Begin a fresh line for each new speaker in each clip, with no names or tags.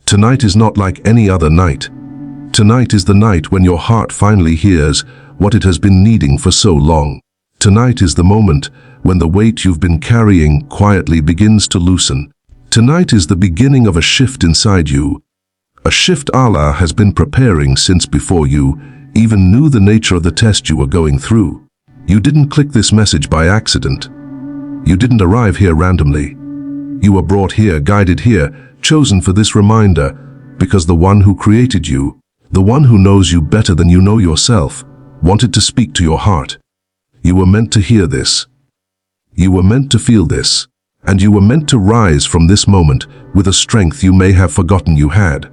Tonight is not like any other night. Tonight is the night when your heart finally hears what it has been needing for so long. Tonight is the moment when the weight you've been carrying quietly begins to loosen. Tonight is the beginning of a shift inside you. A shift Allah has been preparing since before you even knew the nature of the test you were going through. You didn't click this message by accident. You didn't arrive here randomly. You were brought here, guided here, chosen for this reminder, because the one who created you, the one who knows you better than you know yourself, wanted to speak to your heart. You were meant to hear this. You were meant to feel this. And you were meant to rise from this moment with a strength you may have forgotten you had.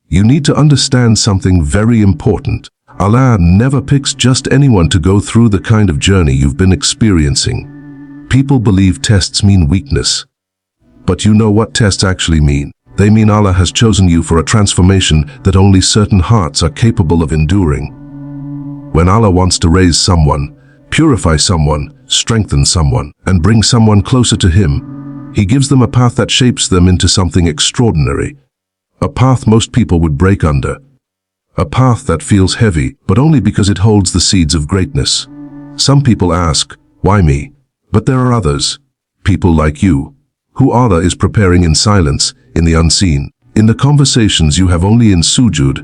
You need to understand something very important. Allah never picks just anyone to go through the kind of journey you've been experiencing. People believe tests mean weakness. But you know what tests actually mean. They mean Allah has chosen you for a transformation that only certain hearts are capable of enduring. When Allah wants to raise someone, purify someone, strengthen someone, and bring someone closer to Him, He gives them a path that shapes them into something extraordinary. A path most people would break under. A path that feels heavy, but only because it holds the seeds of greatness. Some people ask, why me? But there are others, people like you, who Allah is preparing in silence, in the unseen, in the conversations you have only in sujud,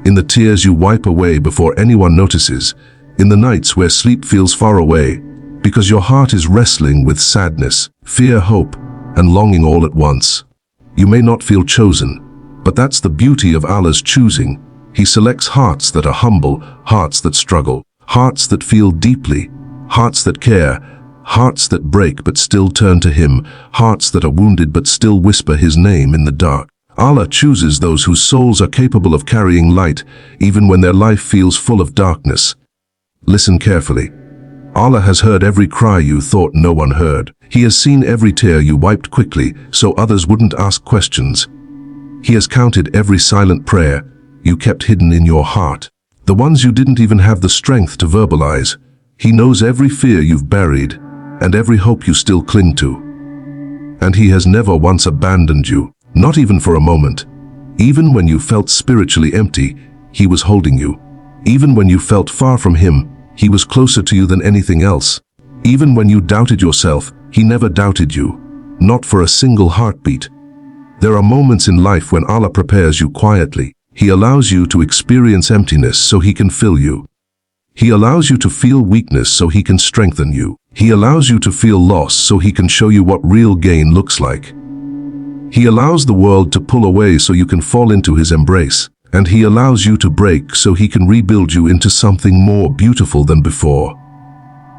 in the tears you wipe away before anyone notices, in the nights where sleep feels far away, because your heart is wrestling with sadness, fear, hope, and longing all at once. You may not feel chosen, but that's the beauty of Allah's choosing. He selects hearts that are humble, hearts that struggle, hearts that feel deeply, hearts that care, hearts that break but still turn to Him, hearts that are wounded but still whisper His name in the dark. Allah chooses those whose souls are capable of carrying light, even when their life feels full of darkness. Listen carefully. Allah has heard every cry you thought no one heard. He has seen every tear you wiped quickly so others wouldn't ask questions. He has counted every silent prayer you kept hidden in your heart, the ones you didn't even have the strength to verbalize. He knows every fear you've buried and every hope you still cling to. And He has never once abandoned you, not even for a moment. Even when you felt spiritually empty, He was holding you. Even when you felt far from Him, He was closer to you than anything else. Even when you doubted yourself, He never doubted you, not for a single heartbeat. There are moments in life when Allah prepares you quietly. He allows you to experience emptiness so He can fill you. He allows you to feel weakness so He can strengthen you. He allows you to feel loss so He can show you what real gain looks like. He allows the world to pull away so you can fall into His embrace. And He allows you to break so He can rebuild you into something more beautiful than before.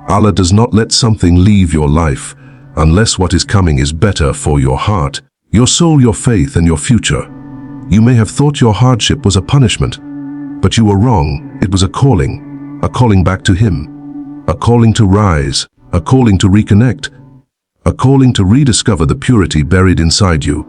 Allah does not let something leave your life unless what is coming is better for your heart, your soul, your faith, and your future. You may have thought your hardship was a punishment, but you were wrong. It was a calling back to Him, a calling to rise, a calling to reconnect, a calling to rediscover the purity buried inside you,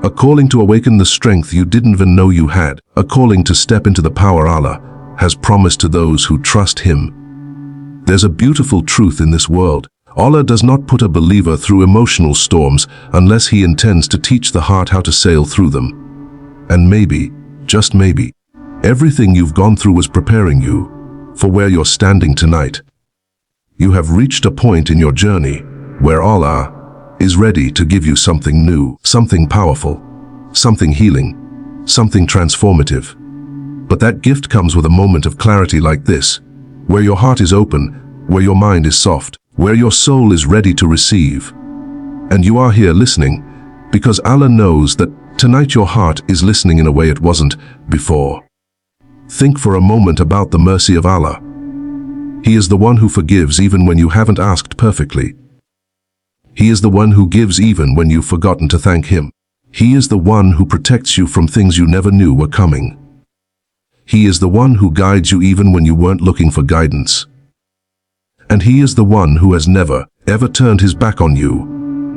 a calling to awaken the strength you didn't even know you had, a calling to step into the power Allah has promised to those who trust Him. There's a beautiful truth in this world. Allah does not put a believer through emotional storms unless He intends to teach the heart how to sail through them. And maybe, just maybe, everything you've gone through was preparing you for where you're standing tonight. You have reached a point in your journey where Allah is ready to give you something new, something powerful, something healing, something transformative. But that gift comes with a moment of clarity like this, where your heart is open, where your mind is soft, where your soul is ready to receive. And you are here listening because Allah knows that tonight your heart is listening in a way it wasn't before. Think for a moment about the mercy of Allah. He is the one who forgives even when you haven't asked perfectly. He is the one who gives even when you've forgotten to thank Him. He is the one who protects you from things you never knew were coming. He is the one who guides you even when you weren't looking for guidance. And He is the one who has never, ever turned His back on you.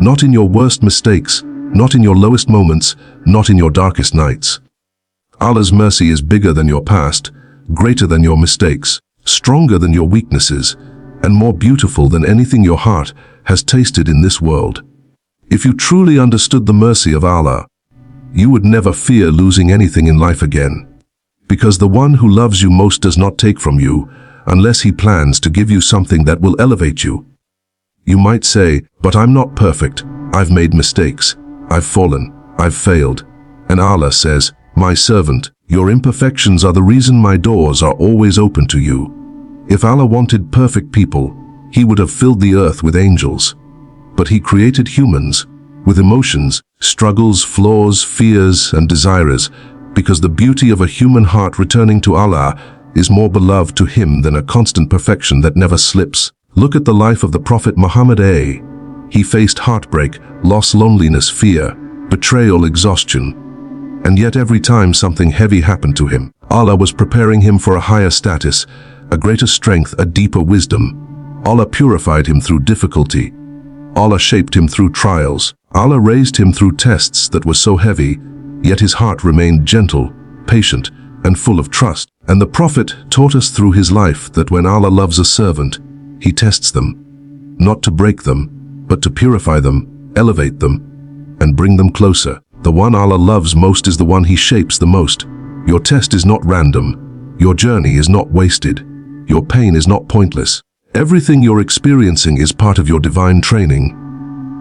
Not in your worst mistakes, not in your lowest moments, not in your darkest nights. Allah's mercy is bigger than your past, greater than your mistakes, stronger than your weaknesses, and more beautiful than anything your heart has tasted in this world. If you truly understood the mercy of Allah, you would never fear losing anything in life again. Because the one who loves you most does not take from you, unless he plans to give you something that will elevate you. You might say, but I'm not perfect. I've made mistakes. I've fallen. I've failed. And Allah says, my servant, your imperfections are the reason my doors are always open to you. If Allah wanted perfect people, He would have filled the earth with angels. But He created humans with emotions, struggles, flaws, fears, and desires, because the beauty of a human heart returning to Allah is more beloved to Him than a constant perfection that never slips. Look at the life of the Prophet Muhammad. He faced heartbreak, loss, loneliness, fear, betrayal, exhaustion. And yet every time something heavy happened to him, Allah was preparing him for a higher status, a greater strength, a deeper wisdom. Allah purified him through difficulty. Allah shaped him through trials. Allah raised him through tests that were so heavy, yet his heart remained gentle, patient, and full of trust. And the Prophet taught us through his life that when Allah loves a servant, He tests them, not to break them, but to purify them, elevate them, and bring them closer. The one Allah loves most is the one He shapes the most. Your test is not random. Your journey is not wasted. Your pain is not pointless. Everything you're experiencing is part of your divine training.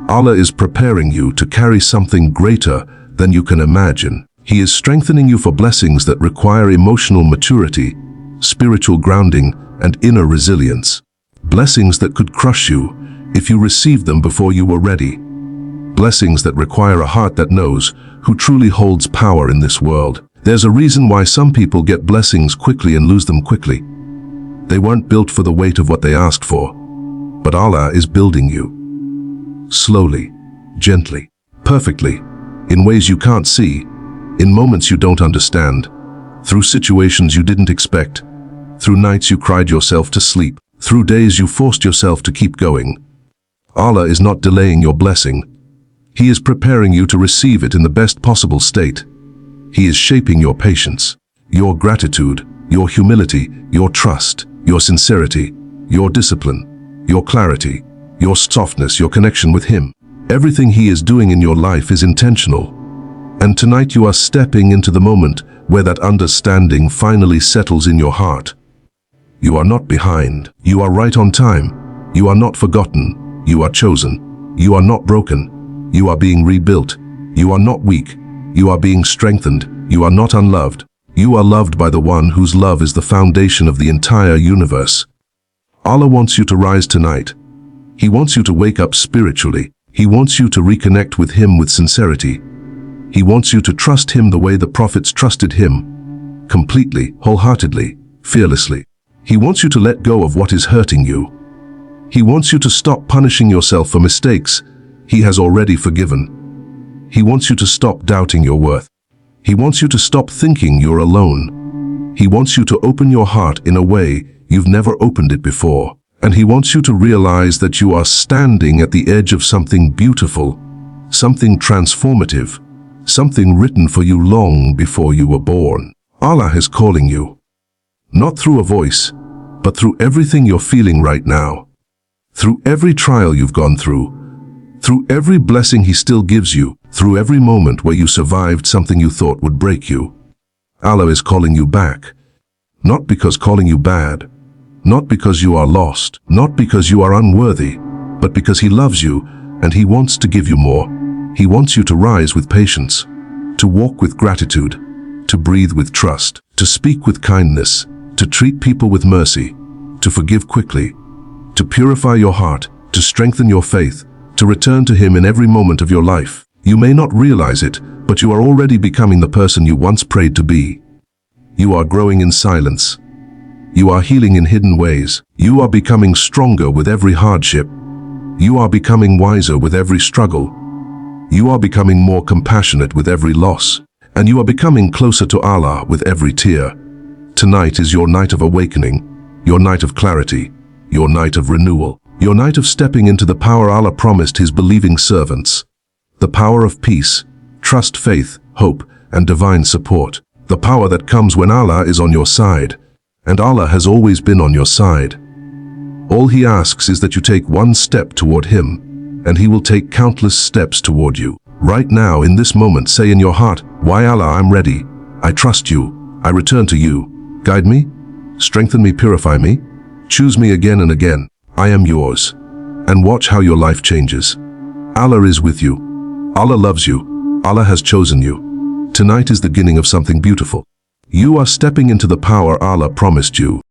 Allah is preparing you to carry something greater than you can imagine. He is strengthening you for blessings that require emotional maturity, spiritual grounding, and inner resilience. Blessings that could crush you if you received them before you were ready. Blessings that require a heart that knows who truly holds power in this world. There's a reason why some people get blessings quickly and lose them quickly. They weren't built for the weight of what they asked for. But Allah is building you. Slowly, gently, perfectly, in ways you can't see, in moments you don't understand, through situations you didn't expect, through nights you cried yourself to sleep, through days you forced yourself to keep going. Allah is not delaying your blessing. He is preparing you to receive it in the best possible state. He is shaping your patience, your gratitude, your humility, your trust, your sincerity, your discipline, your clarity, your softness, your connection with Him. Everything He is doing in your life is intentional. And tonight you are stepping into the moment where that understanding finally settles in your heart. You are not behind. You are right on time. You are not forgotten. You are chosen. You are not broken. You are being rebuilt. You are not weak. You are being strengthened. You are not unloved. You are loved by the one whose love is the foundation of the entire universe. Allah wants you to rise tonight. He wants you to wake up spiritually. He wants you to reconnect with Him with sincerity. He wants you to trust Him the way the prophets trusted Him, completely, wholeheartedly, fearlessly. He wants you to let go of what is hurting you. He wants you to stop punishing yourself for mistakes He has already forgiven. He wants you to stop doubting your worth. He wants you to stop thinking you're alone. He wants you to open your heart in a way you've never opened it before. And He wants you to realize that you are standing at the edge of something beautiful, something transformative, something written for you long before you were born. Allah is calling you, not through a voice, but through everything you're feeling right now, through every trial you've gone through every blessing He still gives you, through every moment where you survived something you thought would break you. Allah is calling you back, not because calling you bad, not because you are lost, not because you are unworthy, but because He loves you and He wants to give you more. He wants you to rise with patience, to walk with gratitude, to breathe with trust, to speak with kindness, to treat people with mercy, to forgive quickly, to purify your heart, to strengthen your faith, to return to Him in every moment of your life. You may not realize it, but you are already becoming the person you once prayed to be. You are growing in silence. You are healing in hidden ways. You are becoming stronger with every hardship. You are becoming wiser with every struggle. You are becoming more compassionate with every loss. And you are becoming closer to Allah with every tear. Tonight is your night of awakening, your night of clarity, your night of renewal, your night of stepping into the power Allah promised His believing servants. The power of peace, trust, faith, hope, and divine support. The power that comes when Allah is on your side. And Allah has always been on your side. All He asks is that you take one step toward Him, and He will take countless steps toward you. Right now, in this moment, say in your heart, "Why Allah, I'm ready. I trust you. I return to you. Guide me, strengthen me, purify me. Choose me again and again. I am yours." And watch how your life changes. Allah is with you. Allah loves you. Allah has chosen you. Tonight is the beginning of something beautiful. You are stepping into the power Allah promised you.